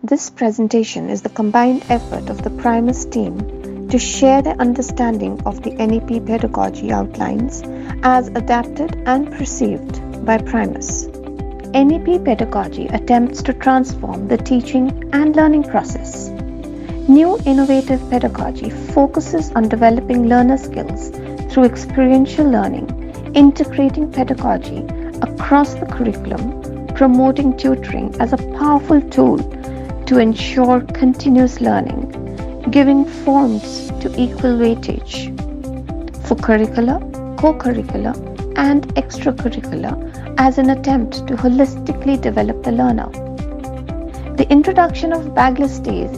This presentation is the combined effort of the Primus team to share their understanding of the NEP pedagogy outlines as adapted and perceived by Primus. NEP pedagogy attempts to transform the teaching and learning process. New innovative pedagogy focuses on developing learner skills through experiential learning, integrating pedagogy across the curriculum, promoting tutoring as a powerful tool to ensure continuous learning, giving forms to equal weightage for curricular, co-curricular, and extracurricular as an attempt to holistically develop the learner. The introduction of bagless days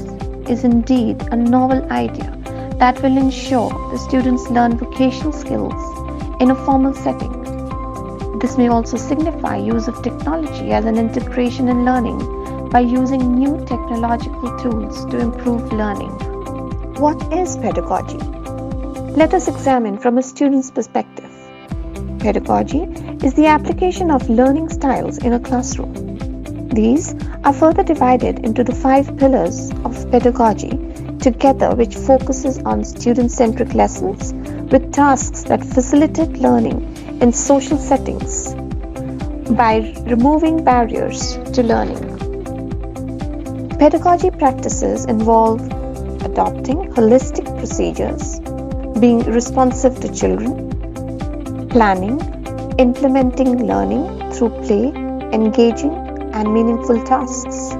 is indeed a novel idea that will ensure the students learn vocational skills in a formal setting. This may also signify use of technology as an integration in learning by using new technological tools to improve learning. What is pedagogy? Let us examine from a student's perspective. Pedagogy is the application of learning styles in a classroom. These are further divided into the 5 pillars of pedagogy together, which focuses on student-centric lessons with tasks that facilitate learning in social settings by removing barriers to learning. Pedagogy practices involve adopting holistic procedures, being responsive to children, planning, implementing learning through play, engaging and meaningful tasks.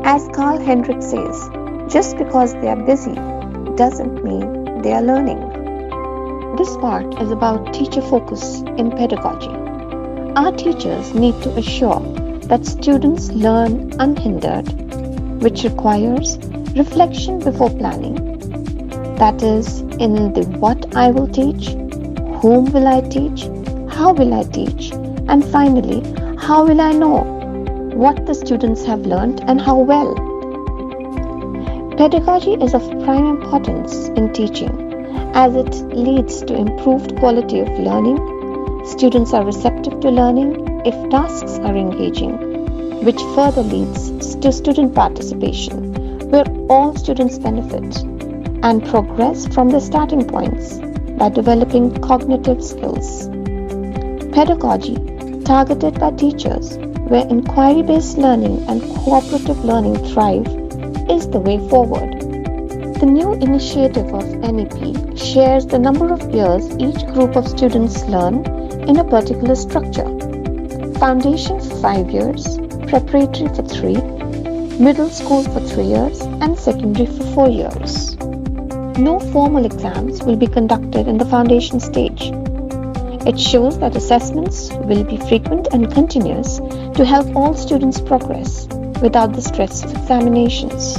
As Carl Hendrick says, just because they are busy doesn't mean they are learning. This part is about teacher focus in pedagogy. Our teachers need to assure that students learn unhindered, which requires reflection before planning. That is, in the what I will teach, whom will I teach, how will I teach, and finally, how will I know what the students have learned and how well. Pedagogy is of prime importance in teaching as it leads to improved quality of learning. Students are receptive to learning if tasks are engaging, which further leads to student participation, where all students benefit and progress from their starting points by developing cognitive skills. Pedagogy targeted by teachers, where inquiry-based learning and cooperative learning thrive, is the way forward. The new initiative of NEP shares the number of years each group of students learn in a particular structure. Foundation for 5 years, preparatory for 3, middle school for 3 years, and secondary for 4 years. No formal exams will be conducted in the foundation stage. It shows that assessments will be frequent and continuous to help all students progress without the stress of examinations.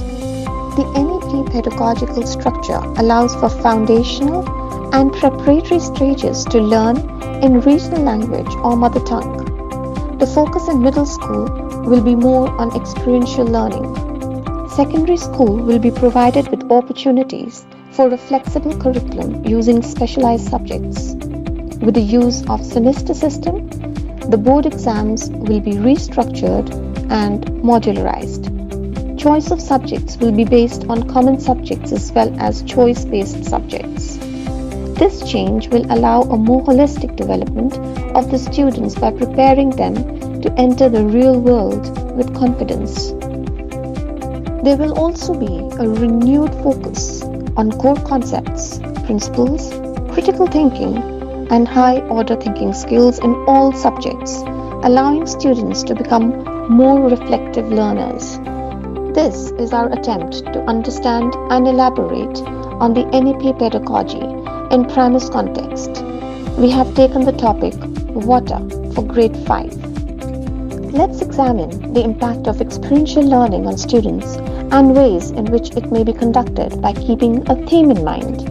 The NEP pedagogical structure allows for foundational and preparatory stages to learn in regional language or mother tongue. The focus in middle school will be more on experiential learning. Secondary school will be provided with opportunities for a flexible curriculum using specialized subjects. With the use of semester system, the board exams will be restructured and modularized. Choice of subjects will be based on common subjects as well as choice-based subjects. This change will allow a more holistic development of the students by preparing them to enter the real world with confidence. There will also be a renewed focus on core concepts, principles, critical thinking, and high-order thinking skills in all subjects, allowing students to become more reflective learners. This is our attempt to understand and elaborate on the NEP pedagogy in Primus context. We have taken the topic water for grade 5. Let's examine the impact of experiential learning on students and ways in which it may be conducted by keeping a theme in mind.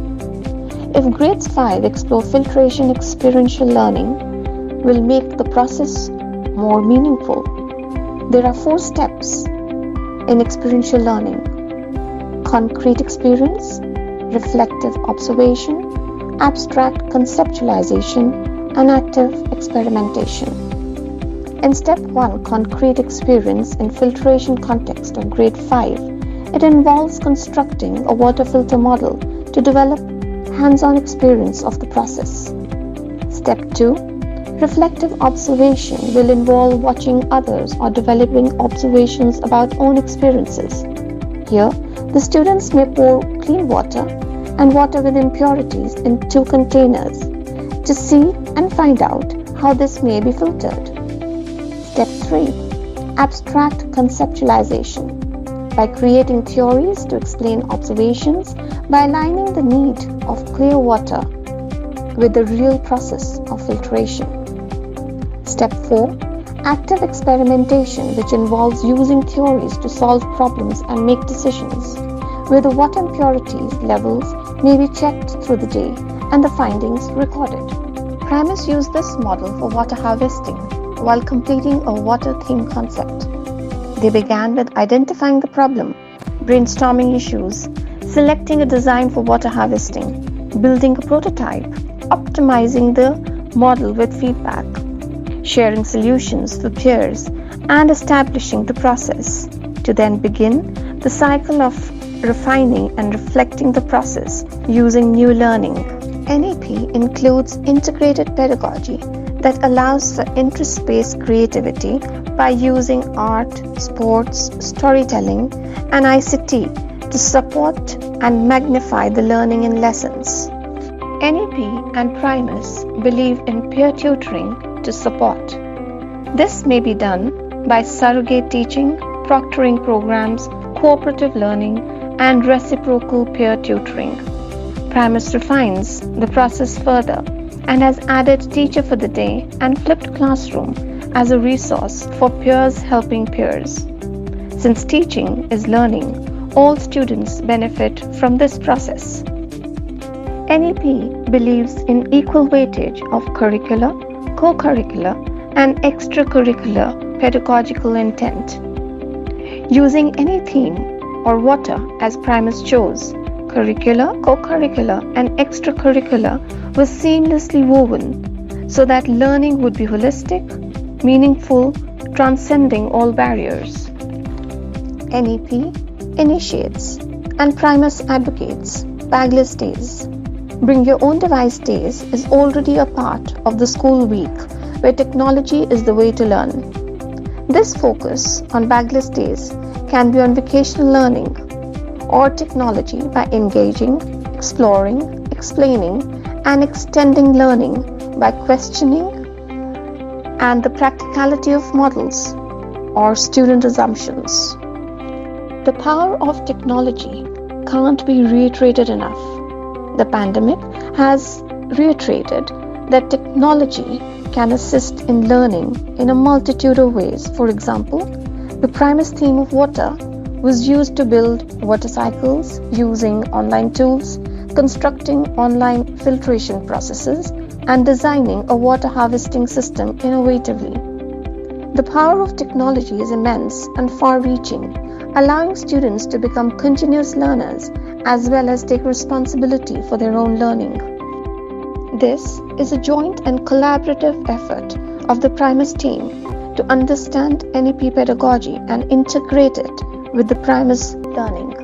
If grades 5 explore filtration experiential learning will make the process more meaningful. There are 4 steps in experiential learning: concrete experience, reflective observation, abstract conceptualization, and active experimentation. In step 1, concrete experience in filtration context of grade 5, it involves constructing a water filter model to develop hands-on experience of the process. Step 2, reflective observation will involve watching others or developing observations about own experiences. Here, the students may pour clean water and water with impurities in 2 containers to see and find out how this may be filtered. Step 3, abstract conceptualization. By creating theories to explain observations by aligning the need of clear water with the real process of filtration. Step 4, active experimentation, which involves using theories to solve problems and make decisions, where the water impurities levels may be checked through the day and the findings recorded. Primus used this model for water harvesting while completing a water theme concept. They began with identifying the problem, brainstorming issues, selecting a design for water harvesting, building a prototype, optimizing the model with feedback, sharing solutions for peers, and establishing the process to then begin the cycle of refining and reflecting the process using new learning. NEP includes integrated pedagogy that allows for interest-based creativity by using art, sports, storytelling, and ICT to support and magnify the learning in lessons. NEP and Primus believe in peer tutoring to support. This may be done by surrogate teaching, proctoring programs, cooperative learning, and reciprocal peer tutoring. Primus refines the process further and has added Teacher for the Day and Flipped Classroom as a resource for peers helping peers. Since teaching is learning, all students benefit from this process. NEP believes in equal weightage of curricular, co-curricular, and extracurricular pedagogical intent. Using any theme or water as Primus chose, curricular, co-curricular, and extracurricular was seamlessly woven so that learning would be holistic, meaningful, transcending all barriers. NEP initiates and Primus advocates bagless days. Bring Your Own Device Days is already a part of the school week where technology is the way to learn. This focus on bagless days can be on vocational learning or technology by engaging, exploring, explaining, and extending learning by questioning and the practicality of models or student assumptions. The power of technology can't be reiterated enough. The pandemic has reiterated that technology can assist in learning in a multitude of ways. For example, the Primus theme of water was used to build water cycles using online tools, constructing online filtration processes, and designing a water harvesting system innovatively. The power of technology is immense and far-reaching, allowing students to become continuous learners as well as take responsibility for their own learning. This is a joint and collaborative effort of the Primus team to understand NEP pedagogy and integrate it with the Primus learning.